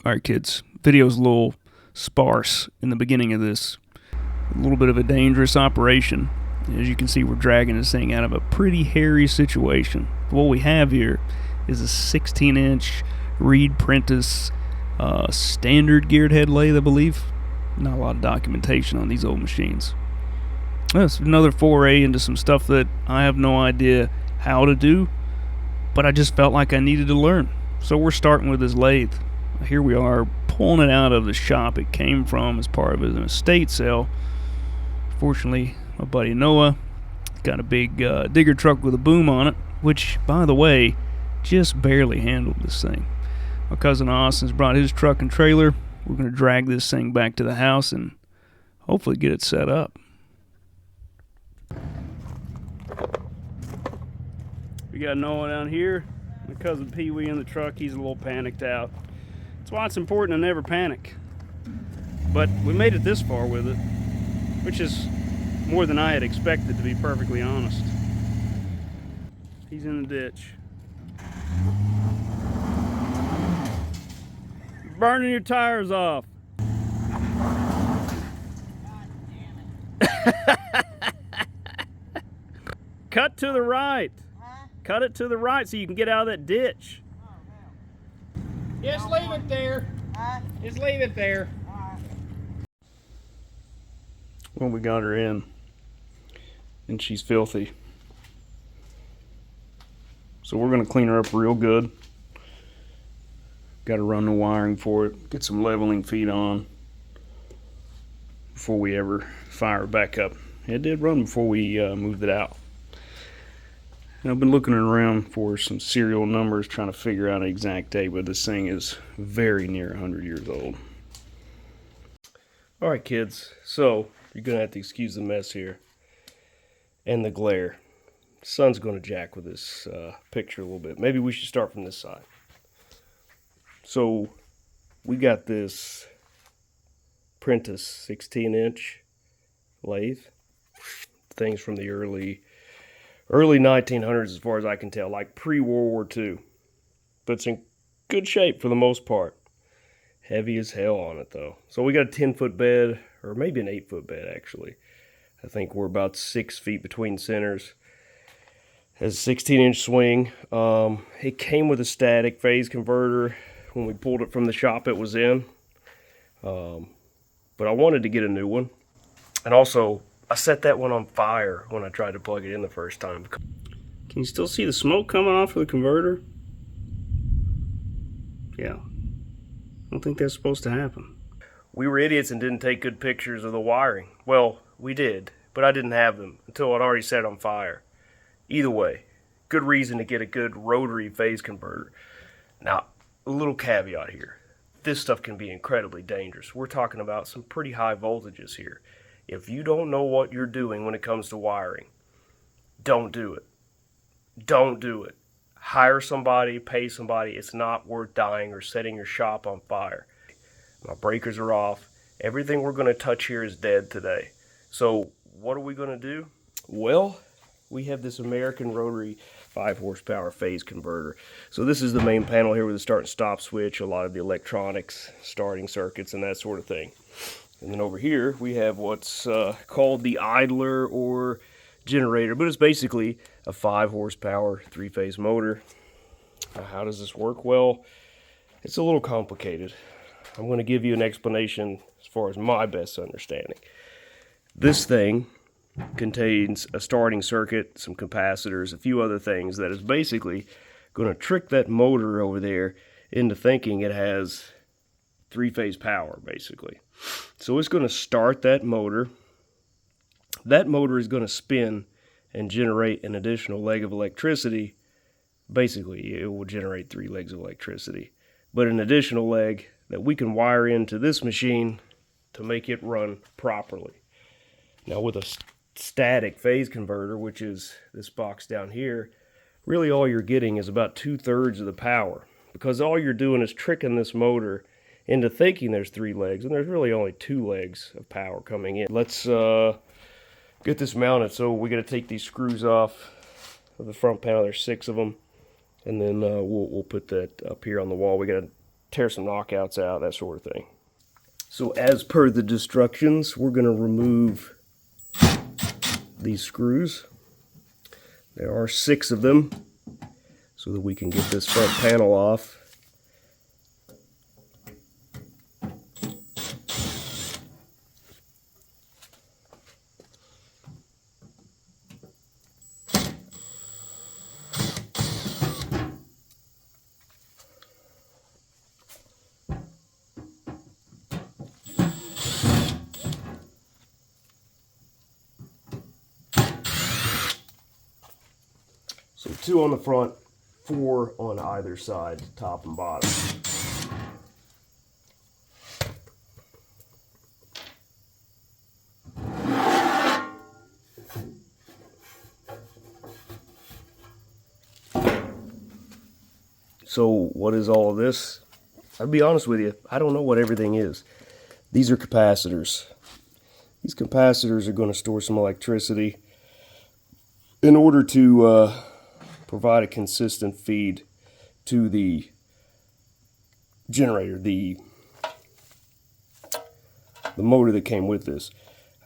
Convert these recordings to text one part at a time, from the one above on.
Alright kids, video's a little sparse in the beginning of this. A little bit of a dangerous operation. As you can see, we're dragging this thing out of a pretty hairy situation. What we have here is a 16-inch Reed-Prentice standard geared head lathe, I believe. Not a lot of documentation on these old machines. That's another foray into some stuff that I have no idea how to do, but I just felt like I needed to learn. So we're starting with this lathe. Here we are pulling it out of the shop it came from as part of an estate sale. Fortunately, my buddy Noah got a big digger truck with a boom on it, which, by the way, just barely handled this thing. My cousin Austin's brought his truck and trailer. We're going to drag this thing back to the house and hopefully get it set up. We got Noah down here. My cousin Pee-wee in the truck. He's a little panicked out. That's why it's important to never panic. But we made it this far with it, which is more than I had expected, to be perfectly honest. He's in the ditch. Burning your tires off. Cut to the right. Cut it to the right so you can get out of that ditch. Just leave it there. Just leave it there. Well, we got her in, and she's filthy. So we're going to clean her up real good. Got to run the wiring for it, get some leveling feet on before we ever fire it back up. It did run before we moved it out. And I've been looking around for some serial numbers, trying to figure out an exact date, but this thing is very near 100 years old. Alright kids, so you're going to have to excuse the mess here and the glare. The sun's going to jack with this picture a little bit. Maybe we should start from this side. So we got this Prentice 16-inch lathe. Things from the early 1900s as far as I can tell, like pre-World War II. But it's in good shape for the most part. Heavy as hell on it though. So we got a 10-foot bed, or maybe an 8-foot bed actually. I think we're about 6 feet between centers. Has a 16-inch swing. It came with a static phase converter. When we pulled it from the shop it was in. But I wanted to get a new one. And also, I set that one on fire when I tried to plug it in the first time. Can you still see the smoke coming off of the converter? Yeah. I don't think that's supposed to happen. We were idiots and didn't take good pictures of the wiring. Well, we did, but I didn't have them until I'd already set it on fire. Either way, good reason to get a good rotary phase converter. Now, a little caveat here. This stuff can be incredibly dangerous. We're talking about some pretty high voltages here. If you don't know what you're doing when it comes to wiring, don't do it. Don't do it. Hire somebody, pay somebody. It's not worth dying or setting your shop on fire. My breakers are off. Everything we're going to touch here is dead today. So what are we going to do? Well, we have this American rotary 5 horsepower phase converter. So this is the main panel here with the start and stop switch, a lot of the electronics, starting circuits, and that sort of thing. And then over here we have what's called the idler or generator, but it's basically a 5 horsepower 3-phase motor. Now, how does this work? Well, it's a little complicated. I'm going to give you an explanation as far as my best understanding. This thing contains a starting circuit, some capacitors, a few other things that is basically going to trick that motor over there into thinking it has 3-phase power, basically. So it's going to start that motor. That motor is going to spin and generate an additional leg of electricity. Basically, it will generate 3 legs of electricity, but an additional leg that we can wire into this machine to make it run properly. Now, with a static phase converter, which is this box down here, really all you're getting is about 2/3 of the power, because all you're doing is tricking this motor into thinking there's 3 legs, and there's really only 2 legs of power coming in. Let's get this mounted. So we got to take these screws off of the front panel. There's 6 of them, and then we'll put that up here on the wall. We got to tear some knockouts out, that sort of thing. So as per the instructions, we're going to remove these screws. There are 6 of them, so that we can get this front panel off. So 2 on the front, 4 on either side, top and bottom. So what is all of this? I'll be honest with you, I don't know what everything is. These are capacitors. These capacitors are going to store some electricity in order to provide a consistent feed to the generator, the motor that came with this.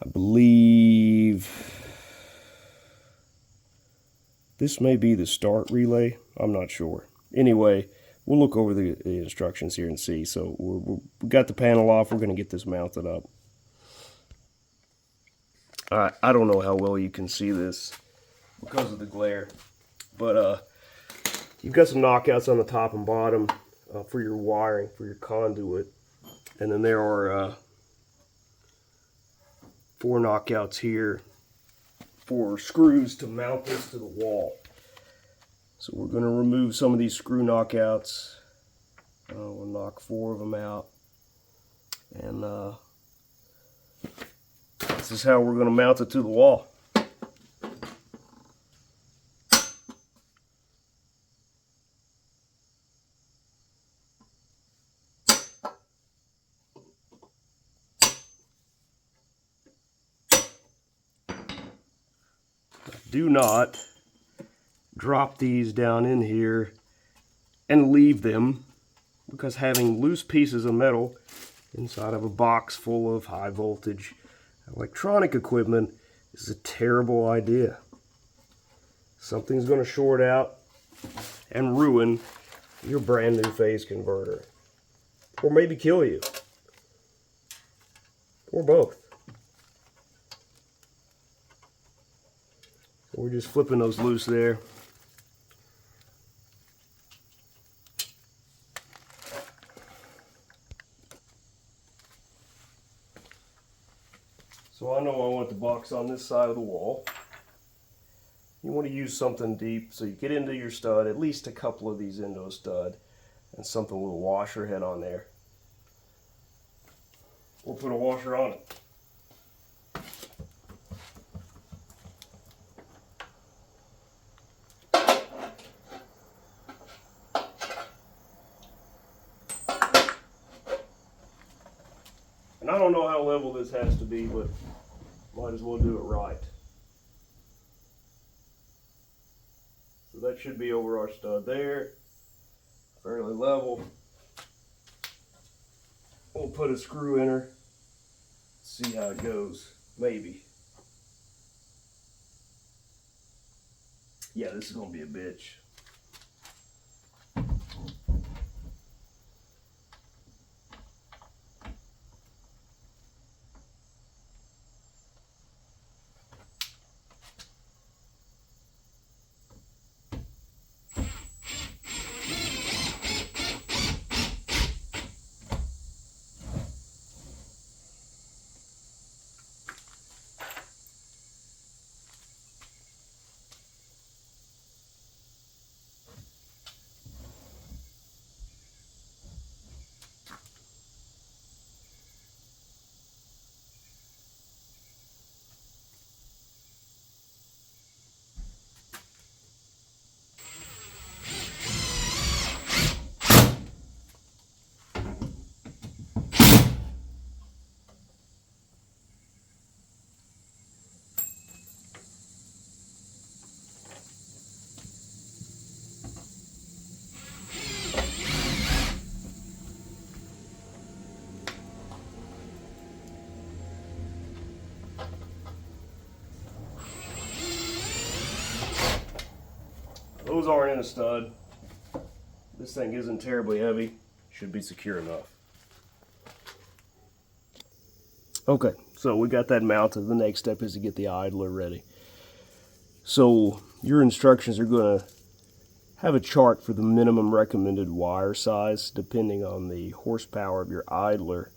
I believe this may be the start relay. I'm not sure. Anyway, we'll look over the instructions here and see. So we got the panel off. We're going to get this mounted up. I don't know how well you can see this because of the glare, but you've got some knockouts on the top and bottom for your wiring, for your conduit, and then there are 4 knockouts here for screws to mount this to the wall. So we're going to remove some of these screw knockouts. We'll knock 4 of them out, and this is how we're going to mount it to the wall. Do not drop these down in here and leave them, because having loose pieces of metal inside of a box full of high voltage electronic equipment is a terrible idea. Something's going to short out and ruin your brand new phase converter, or maybe kill you, or both. We're just flipping those loose there. So I know I want the box on this side of the wall. You want to use something deep, so you get into your stud, at least a couple of these into a stud, and something with a washer head on there. Or put a washer on it. And I don't know how level this has to be, but might as well do it right. So that should be over our stud there, fairly level. We'll put a screw in her, see how it goes, maybe. Yeah, this is gonna be a bitch. those aren't in a stud. This thing isn't terribly heavy. Should be secure enough. Okay, so we got that mounted. The next step is to get the idler ready. So your instructions are going to have a chart for the minimum recommended wire size depending on the horsepower of your idler.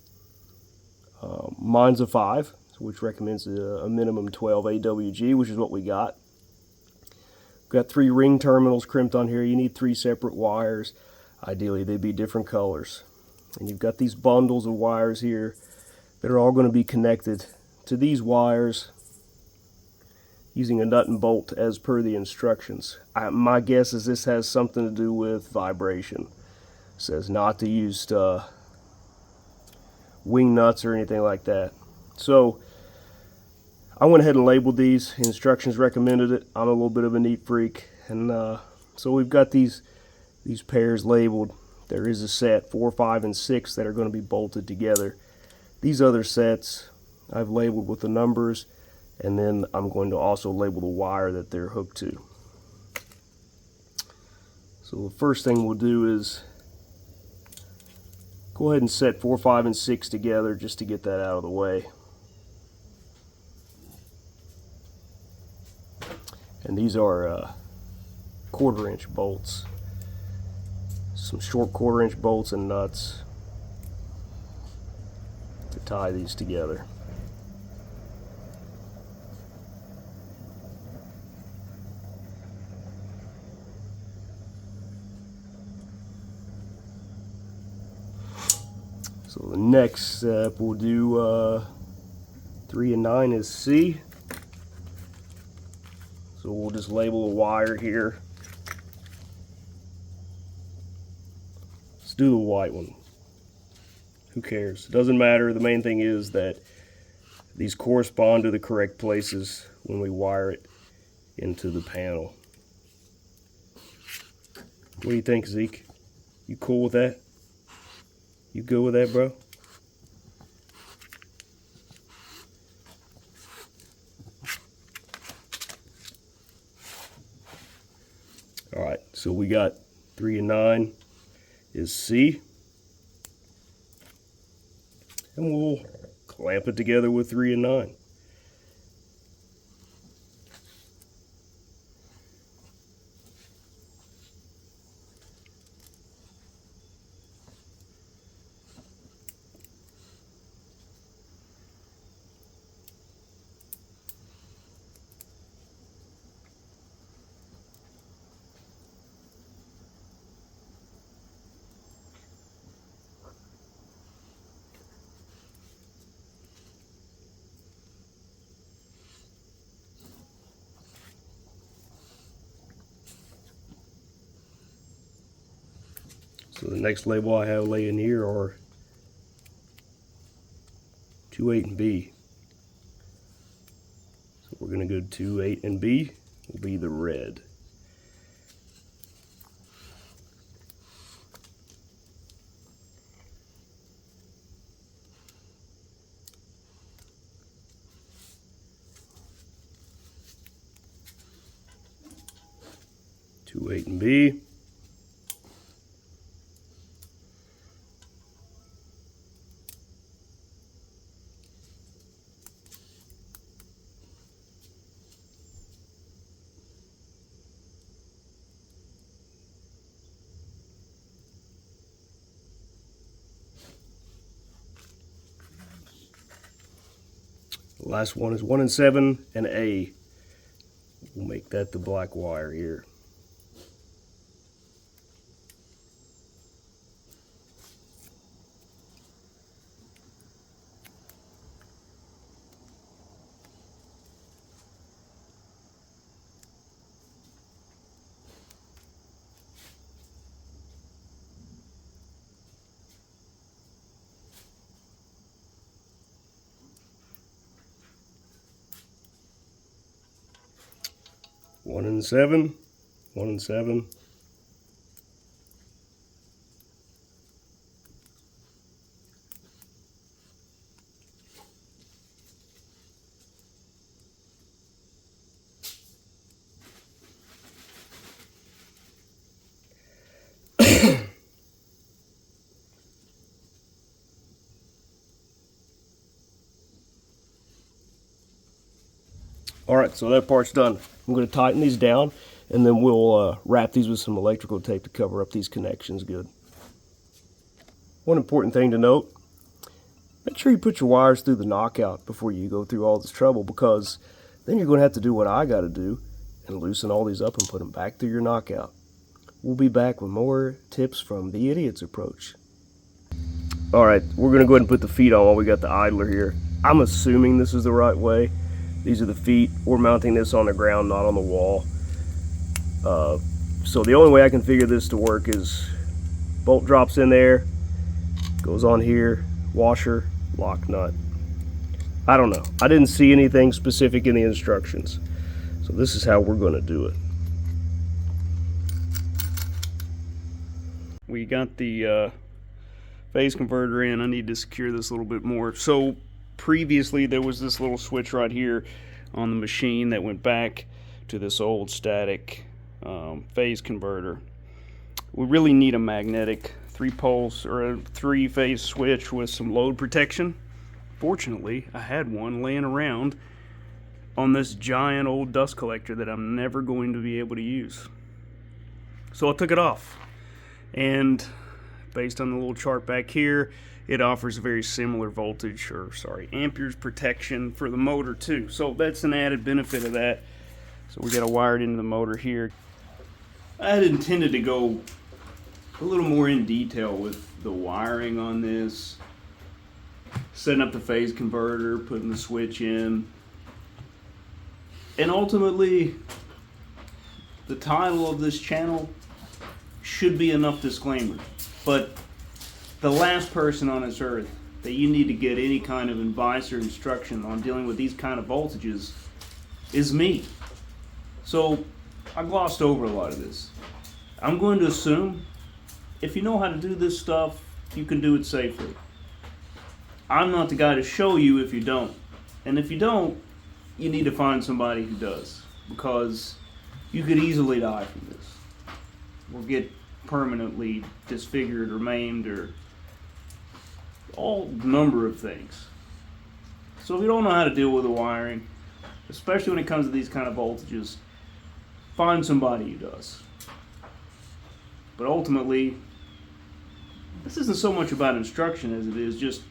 Mine's a 5, which recommends a minimum 12 AWG, which is what we got. We've got 3 ring terminals crimped on here. You need 3 separate wires. Ideally, they'd be different colors. And you've got these bundles of wires here that are all going to be connected to these wires using a nut and bolt as per the instructions. My guess is this has something to do with vibration. It says not to use wing nuts or anything like that. So I went ahead and labeled these. Instructions recommended it. I'm a little bit of a neat freak, and so we've got these pairs labeled. There is a set 4, 5, and 6 that are going to be bolted together. These other sets I've labeled with the numbers, and then I'm going to also label the wire that they're hooked to. So the first thing we'll do is go ahead and set 4, 5, and 6 together just to get that out of the way. And these are 1/4-inch bolts. Some short 1/4-inch bolts and nuts to tie these together. So the next step we'll do 3 and 9 is C. So we'll just label a wire here. Let's do the white one. Who cares? It doesn't matter. The main thing is that these correspond to the correct places when we wire it into the panel. What do you think, Zeke? You cool with that? You good with that, bro? Alright, so we got 3 and 9 is C. And we'll clamp it together with 3 and 9. So the next label I have laying here are 2, 8, and B. So we're going to go 2, 8, and B will be the red. Two, 8, and B. The last one is 1 and 7 and A. We'll make that the black wire here. One and 7, 1 and 7. Alright, so that part's done. I'm going to tighten these down, and then we'll wrap these with some electrical tape to cover up these connections good. One important thing to note, make sure you put your wires through the knockout before you go through all this trouble, because then you're going to have to do what I got to do and loosen all these up and put them back through your knockout. We'll be back with more tips from the Idiot's Approach. Alright, we're going to go ahead and put the feet on while we got the idler here. I'm assuming this is the right way. These are the feet. We're mounting this on the ground, not on the wall. So the only way I can figure this to work is bolt drops in there, goes on here, washer, lock nut. I don't know. I didn't see anything specific in the instructions. So this is how we're going to do it. We got the phase converter in. I need to secure this a little bit more. So previously there was this little switch right here on the machine that went back to this old static phase converter. We really need a magnetic 3-pulse or a 3-phase switch with some load protection. Fortunately, I had one laying around on this giant old dust collector that I'm never going to be able to use. So I took it off, and based on the little chart back here, it offers a very similar voltage, or sorry, amperes protection for the motor too. So that's an added benefit of that. So we got to wire it into the motor here. I had intended to go a little more in detail with the wiring on this, setting up the phase converter, putting the switch in, and ultimately the title of this channel should be enough disclaimer. But the last person on this earth that you need to get any kind of advice or instruction on dealing with these kind of voltages is me. So I glossed over a lot of this. I'm going to assume if you know how to do this stuff, you can do it safely. I'm not the guy to show you if you don't. And if you don't, you need to find somebody who does, because you could easily die from this, or get permanently disfigured or maimed, or all number of things. So if you don't know how to deal with the wiring, especially when it comes to these kind of voltages, find somebody who does. But ultimately, this isn't so much about instruction as it is just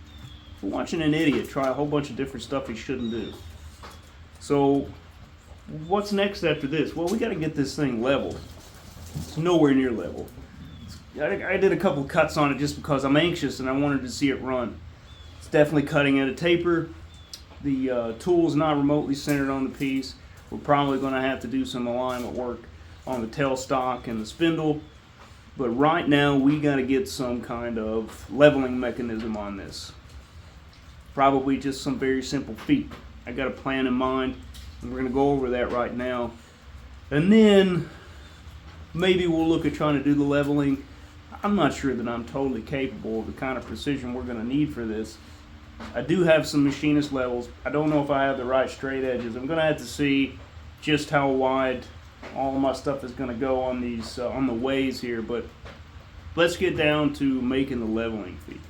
watching an idiot try a whole bunch of different stuff he shouldn't do. So what's next after this? Well, we got to get this thing level. It's nowhere near level. I did a couple cuts on it just because I'm anxious and I wanted to see it run. It's definitely cutting at a taper. The tool's not remotely centered on the piece. We're probably going to have to do some alignment work on the tailstock and the spindle. But right now we got to get some kind of leveling mechanism on this. Probably just some very simple feet. I got a plan in mind, and we're going to go over that right now. And then maybe we'll look at trying to do the leveling. I'm not sure that I'm totally capable of the kind of precision we're going to need for this. I do have some machinist levels. I don't know if I have the right straight edges. I'm going to have to see just how wide all of my stuff is going to go on these on the ways here. But let's get down to making the leveling feet.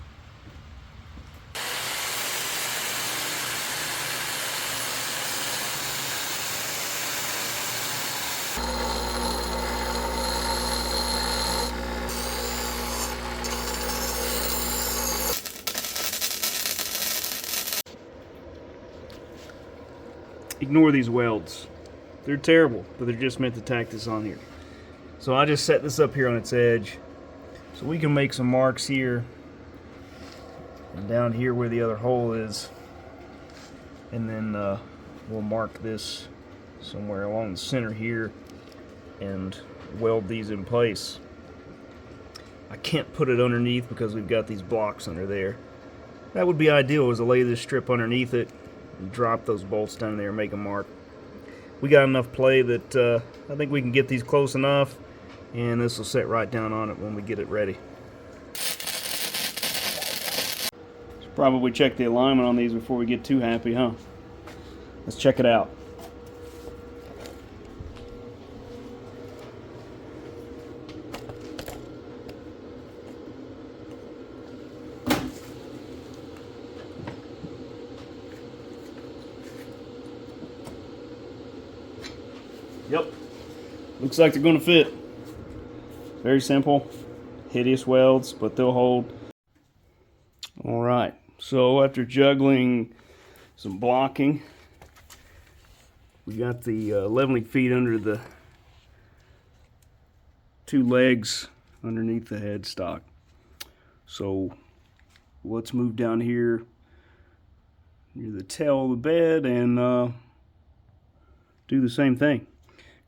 Ignore these welds. They're terrible, but they're just meant to tack this on here. So I just set this up here on its edge so we can make some marks here and down here where the other hole is, and then we'll mark this somewhere along the center here and weld these in place. I can't put it underneath because we've got these blocks under there. That would be ideal, is to lay this strip underneath it and drop those bolts down there and make a mark. We got enough play that I think we can get these close enough, and this will set right down on it when we get it ready. Should probably check the alignment on these before we get too happy, huh? Let's check it out. Yep. Looks like they're going to fit. Very simple. Hideous welds, but they'll hold. Alright, so after juggling some blocking, we got the leveling feet under the two legs underneath the headstock. So let's move down here near the tail of the bed and do the same thing.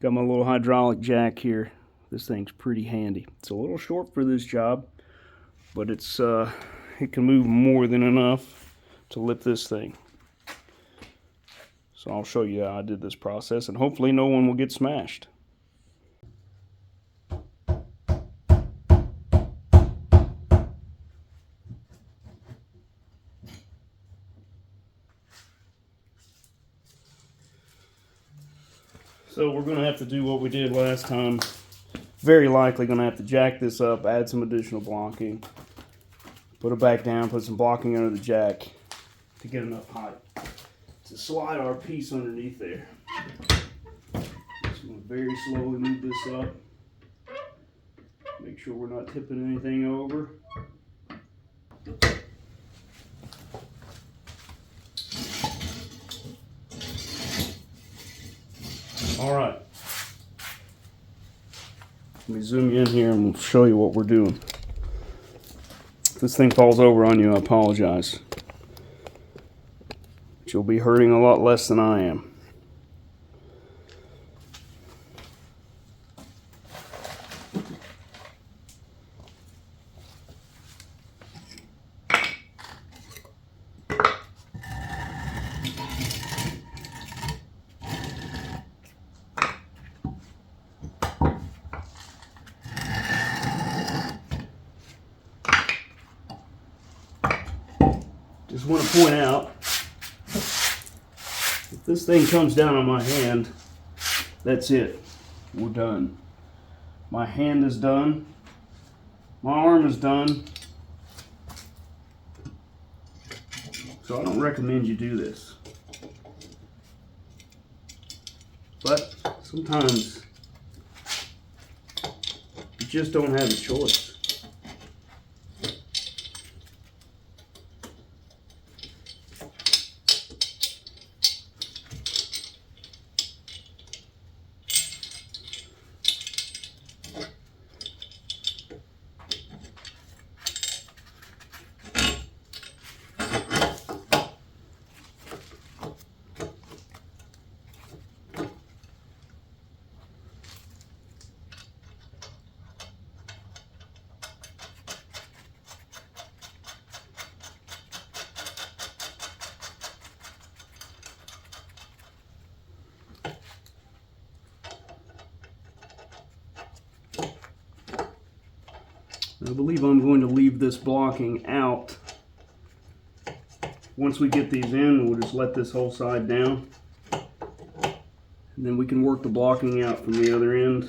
Got my little hydraulic jack here. This thing's pretty handy. It's a little short for this job, but it can move more than enough to lift this thing. So I'll show you how I did this process, and hopefully no one will get smashed. So we're going to have to do what we did last time. Very likely going to have to jack this up, add some additional blocking, put it back down, put some blocking under the jack to get enough height to slide our piece underneath there. Just going to very slowly move this up. Make sure we're not tipping anything over. All right. Let me zoom you in here and we'll show you what we're doing. If this thing falls over on you, I apologize. But you'll be hurting a lot less than I am. Just want to point out, if this thing comes down on my hand, that's it. We're done. My hand is done. My arm is done. So I don't recommend you do this. But sometimes you just don't have a choice. I believe I'm going to leave this blocking out. Once we get these in, we'll just let this whole side down. And then we can work the blocking out from the other end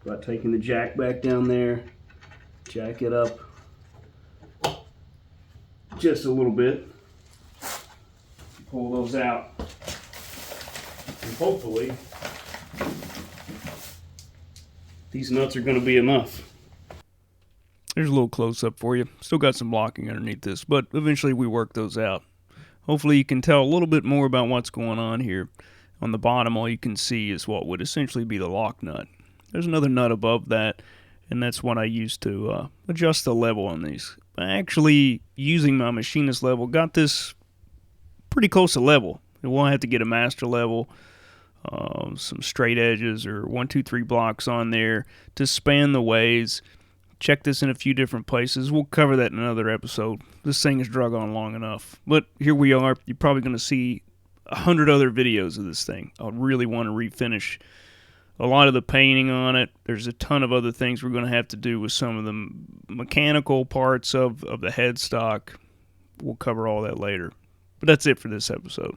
by taking the jack back down there, jack it up just a little bit, pull those out, and hopefully these nuts are going to be enough. There's a little close-up for you. Still got some blocking underneath this, but eventually we work those out. Hopefully you can tell a little bit more about what's going on here. On the bottom, all you can see is what would essentially be the lock nut. There's another nut above that, and that's what I use to adjust the level on these. Actually, using my machinist level, got this pretty close to level. I won't have to get a master level. Some straight edges or 1, 2, 3 blocks on there to span the ways. Check this in a few different places. We'll cover that in another episode. This thing has drug on long enough. But here we are. You're probably going to see 100 other videos of this thing. I really want to refinish a lot of the painting on it. There's a ton of other things we're going to have to do with some of the mechanical parts of the headstock. We'll cover all that later. But that's it for this episode.